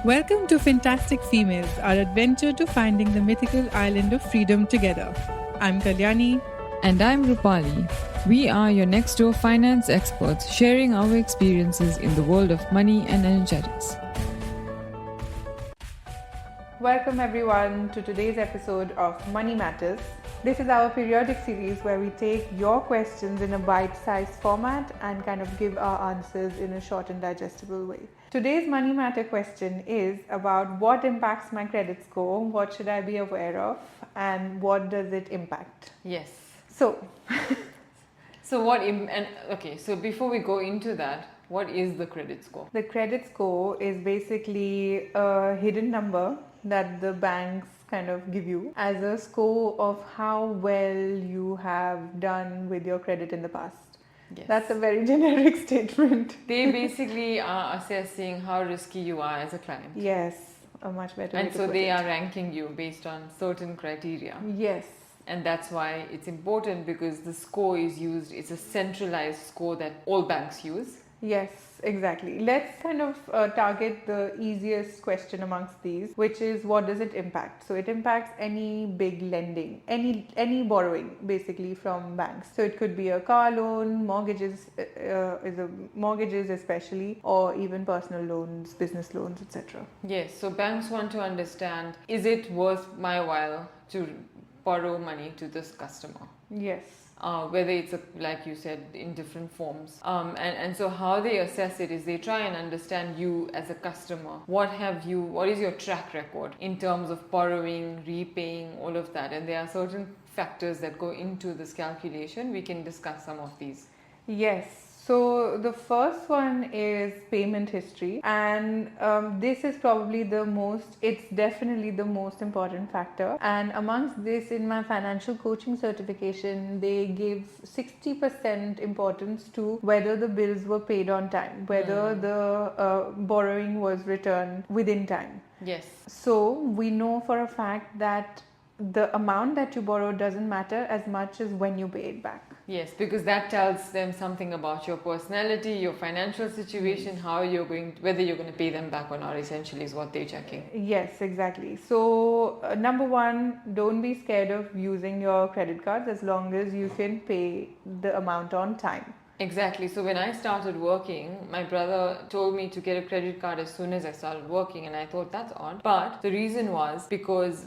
Welcome to Fantastic Females, our adventure to finding the mythical island of freedom together. I'm Kalyani. And I'm Rupali. We are your next door finance experts sharing our experiences in the world of money and energetics. Welcome everyone to today's episode of Money Matters. This is our periodic series where we take your questions in a bite-sized format and kind of give our answers in a short and digestible way. Today's Money Matter question is about what impacts my credit score, what should I be aware of, and what does it impact? Yes. So before we go into that, what is the credit score? the credit score is basically a hidden number that the banks kind of give you as a score of how well you have done with your credit in the past. Yes. That's a very generic statement. They basically are assessing how risky you are as a client. Yes, a much better way And to so put they it. are ranking you based on certain criteria. Yes. And that's why it's important because the score is used, it's a centralized score that all banks use. Yes, exactly. Let's kind of target the easiest question amongst these, which is what does it impact? So it impacts any big lending, any borrowing basically from banks. So it could be a car loan, mortgages especially, or even personal loans, business loans, etc. Yes, so banks want to understand, is it worth my while to borrow money to this customer? Yes. Whether it's, like you said, in different forms. And so how they assess it is they try and understand you as a customer. What is your track record in terms of borrowing, repaying, all of that. And there are certain factors that go into this calculation. We can discuss some of these. Yes. So the first one is payment history, and this is probably it's definitely the most important factor. And amongst this, in my financial coaching certification, they give 60% importance to whether the bills were paid on time, whether the borrowing was returned within time. Yes. So we know for a fact that the amount that you borrow doesn't matter as much as when you pay it back. Yes, because that tells them something about your personality, your financial situation, whether you're going to pay them back or not, essentially is what they're checking. Yes, exactly. So number one, don't be scared of using your credit cards as long as you can pay the amount on time. Exactly. So when I started working, my brother told me to get a credit card as soon as I started working, and I thought that's odd. But the reason was because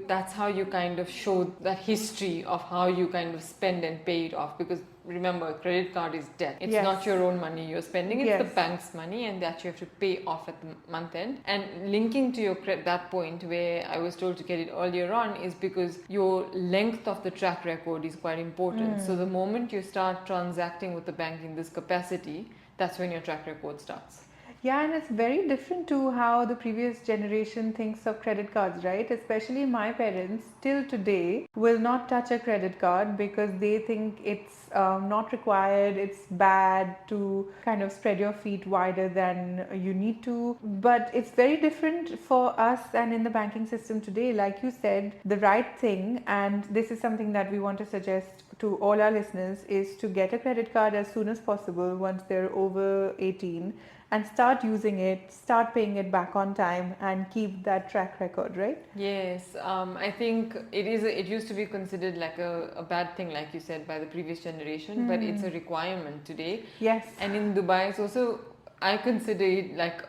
that's how you kind of show that history of how you kind of spend and pay it off. Because remember, a credit card is debt. It's Yes. not your own money you're spending, it's Yes. the bank's money, and that you have to pay off at the month end. And linking to that point where I was told to get it earlier on is because your length of the track record is quite important. So the moment you start transacting with the bank in this capacity, that's when your track record starts. Yeah, and it's very different to how the previous generation thinks of credit cards, right? Especially my parents, till today, will not touch a credit card because they think it's not required, it's bad to kind of spread your feet wider than you need to. But it's very different for us and in the banking system today. Like you said, the right thing, and this is something that we want to suggest to all our listeners, is to get a credit card as soon as possible once they're over 18 and start using it, start paying it back on time, and keep that track record, right? Yes, I think it used to be considered like a bad thing, like you said, by the previous generation, but it's a requirement today. Yes. And in Dubai, it's also, I consider it like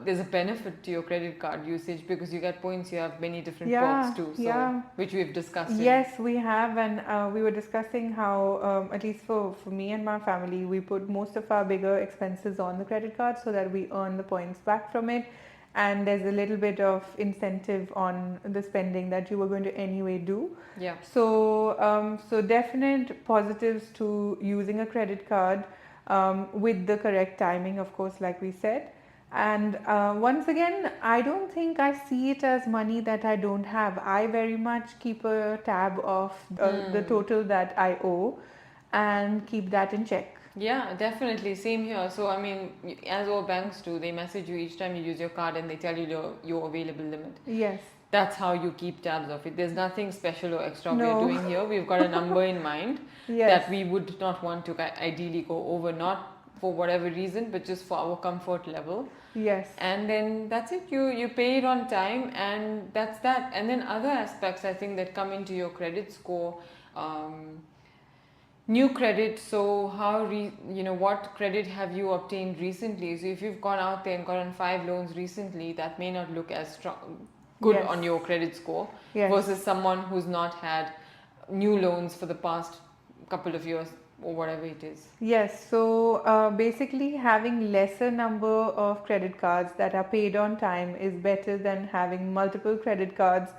there's a benefit to your credit card usage because you get points, you have many different perks too, so which we've discussed. Yes, we have, and we were discussing how, at least for me and my family, we put most of our bigger expenses on the credit card so that we earn the points back from it. And there's a little bit of incentive on the spending that you were going to anyway do. Yeah. So definite positives to using a credit card with the correct timing, of course, like we said. And once again, I don't think I see it as money that I don't have. I very much keep a tab of the total that I owe and keep that in check. Yeah, definitely. Same here. So, I mean, as all banks do, they message you each time you use your card and they tell you your available limit. Yes. That's how you keep tabs of it. There's nothing special or extra No. we're doing here. We've got a number in mind Yes. that we would not want to ideally go over, not for whatever reason, but just for our comfort level. Yes. And then that's it. You pay it on time, and that's that. And then other aspects I think that come into your credit score. New credit, so what credit have you obtained recently? So if you've gone out there and gotten 5 loans recently, that may not look as good Yes. on your credit score Yes. versus someone who's not had new loans for the past couple of years or whatever it is. Yes, so basically having lesser number of credit cards that are paid on time is better than having multiple credit cards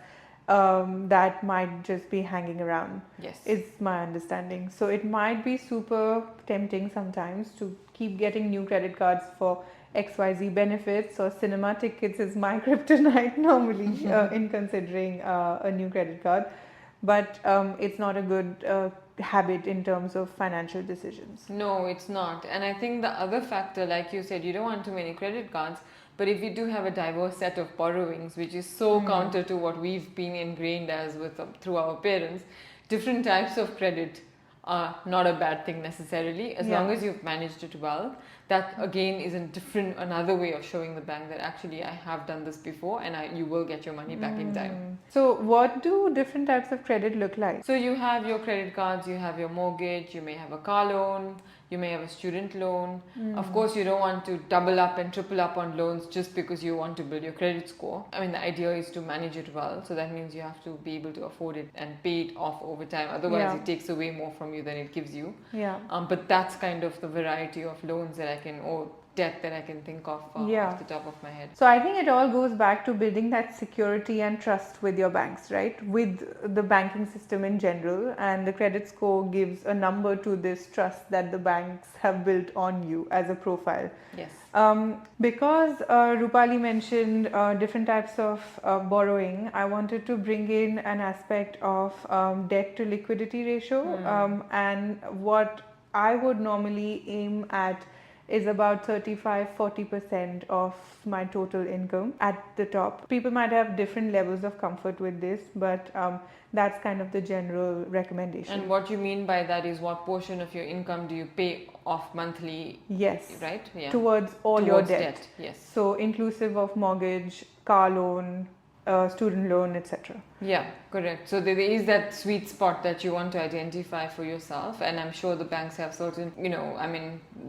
that might just be hanging around, Yes. is my understanding. So it might be super tempting sometimes to keep getting new credit cards for XYZ benefits, or cinema tickets is my kryptonite normally in considering a new credit card. But it's not a good habit in terms of financial decisions. No, it's not. And I think the other factor, like you said, you don't want too many credit cards, but if you do have a diverse set of borrowings, which is so counter to what we've been ingrained as with through our parents, different types of credit are not a bad thing necessarily, as long as you've managed it well. That again is another way of showing the bank that actually I have done this before, and you will get your money back in time. So what do different types of credit look like? So you have your credit cards, you have your mortgage, you may have a car loan, you may have a student loan. Of course, you don't want to double up and triple up on loans just because you want to build your credit score. I mean, the idea is to manage it well. So that means you have to be able to afford it and pay it off over time. Otherwise, it takes away more from you than it gives you. Yeah. But that's kind of the variety of loans that or debt that I can think of off the top of my head. So I think it all goes back to building that security and trust with your banks, right? With the banking system in general, and the credit score gives a number to this trust that the banks have built on you as a profile. Yes. Because Rupali mentioned different types of borrowing, I wanted to bring in an aspect of debt to liquidity ratio, and what I would normally aim at is about 35-40% of my total income at the top. People might have different levels of comfort with this, but that's kind of the general recommendation. And what you mean by that is what portion of your income do you pay off monthly? Yes. Right? Yeah. Towards your Towards debt. Yes. So inclusive of mortgage, car loan, student loan, etc. Yeah, correct. So there is that sweet spot that you want to identify for yourself, and I'm sure the banks have certain,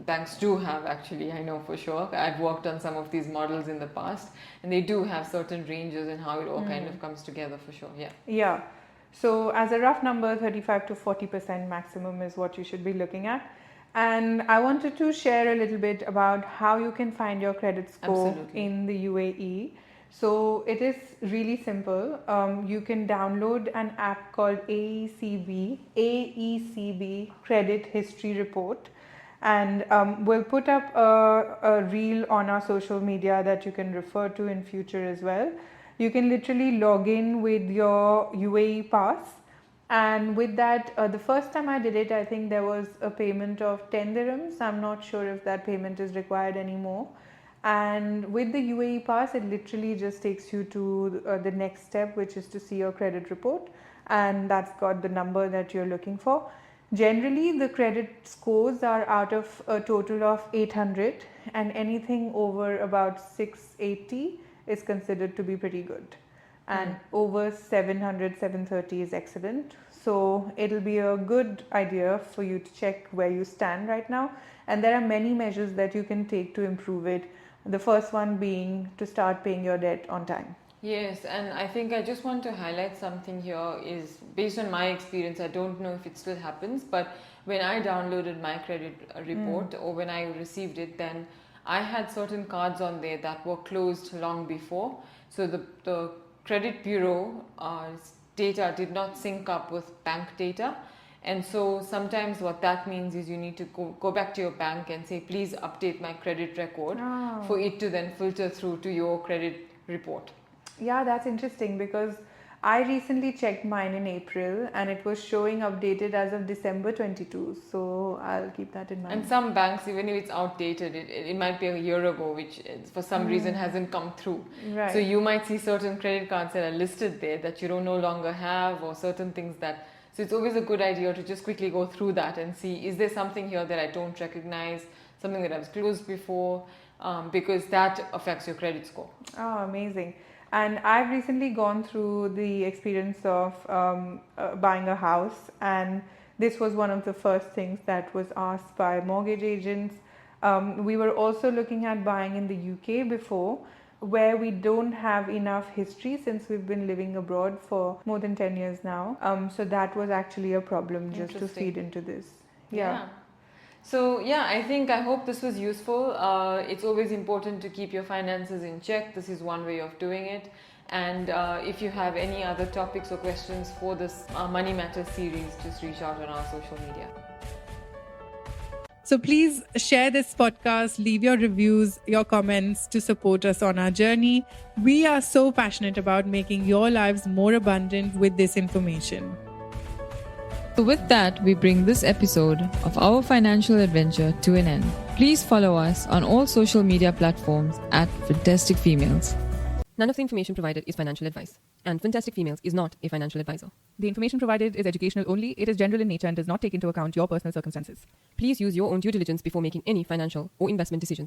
banks do have actually, I know for sure. I've worked on some of these models in the past, and they do have certain ranges and how it all kind of comes together for sure. Yeah. Yeah. So as a rough number, 35 to 40% maximum is what you should be looking at. And I wanted to share a little bit about how you can find your credit score in the UAE. So it is really simple. You can download an app called AECB Credit History Report, and we'll put up a reel on our social media that you can refer to in future as well. You can literally log in with your UAE pass, and with that, the first time I did it, I think there was a payment of 10 dirhams. I'm not sure if that payment is required anymore. And with the UAE pass, it literally just takes you to the next step, which is to see your credit report, and that's got the number that you're looking for. Generally, the credit scores are out of a total of 800, and anything over about 680 is considered to be pretty good, and over 700, 730 is excellent. So it'll be a good idea for you to check where you stand right now, and there are many measures that you can take to improve it. The first one being to start paying your debt on time. Yes, and I think I just want to highlight something here is based on my experience. I don't know if it still happens, but when I downloaded my credit report or when I received it, then I had certain cards on there that were closed long before. So the credit bureau data did not sync up with bank data. And so sometimes what that means is you need to go back to your bank and say, please update my credit record for it to then filter through to your credit report. Yeah, that's interesting because I recently checked mine in April and it was showing updated as of December 22. So I'll keep that in mind. And some banks, even if it's outdated, it might be a year ago, which for some reason hasn't come through. Right. So you might see certain credit cards that are listed there that you don't no longer have, or certain things that... So it's always a good idea to just quickly go through that and see, is there something here that I don't recognize, something that I've closed before? because that affects your credit score. Oh, amazing. And I've recently gone through the experience of buying a house, and this was one of the first things that was asked by mortgage agents. We were also looking at buying in the UK before, where we don't have enough history since we've been living abroad for more than 10 years now. So that was actually a problem just to Interesting. feed into this. So I hope this was useful. It's always important to keep your finances in check. This is one way of doing it. And if you have any other topics or questions for this Money Matters series, just reach out on our social media. So please share this podcast, leave your reviews, your comments to support us on our journey. We are so passionate about making your lives more abundant with this information. So with that, we bring this episode of our financial adventure to an end. Please follow us on all social media platforms at Fantastic Females. None of the information provided is financial advice, and Fantastic Females is not a financial advisor. The information provided is educational only. It is general in nature and does not take into account your personal circumstances. Please use your own due diligence before making any financial or investment decisions.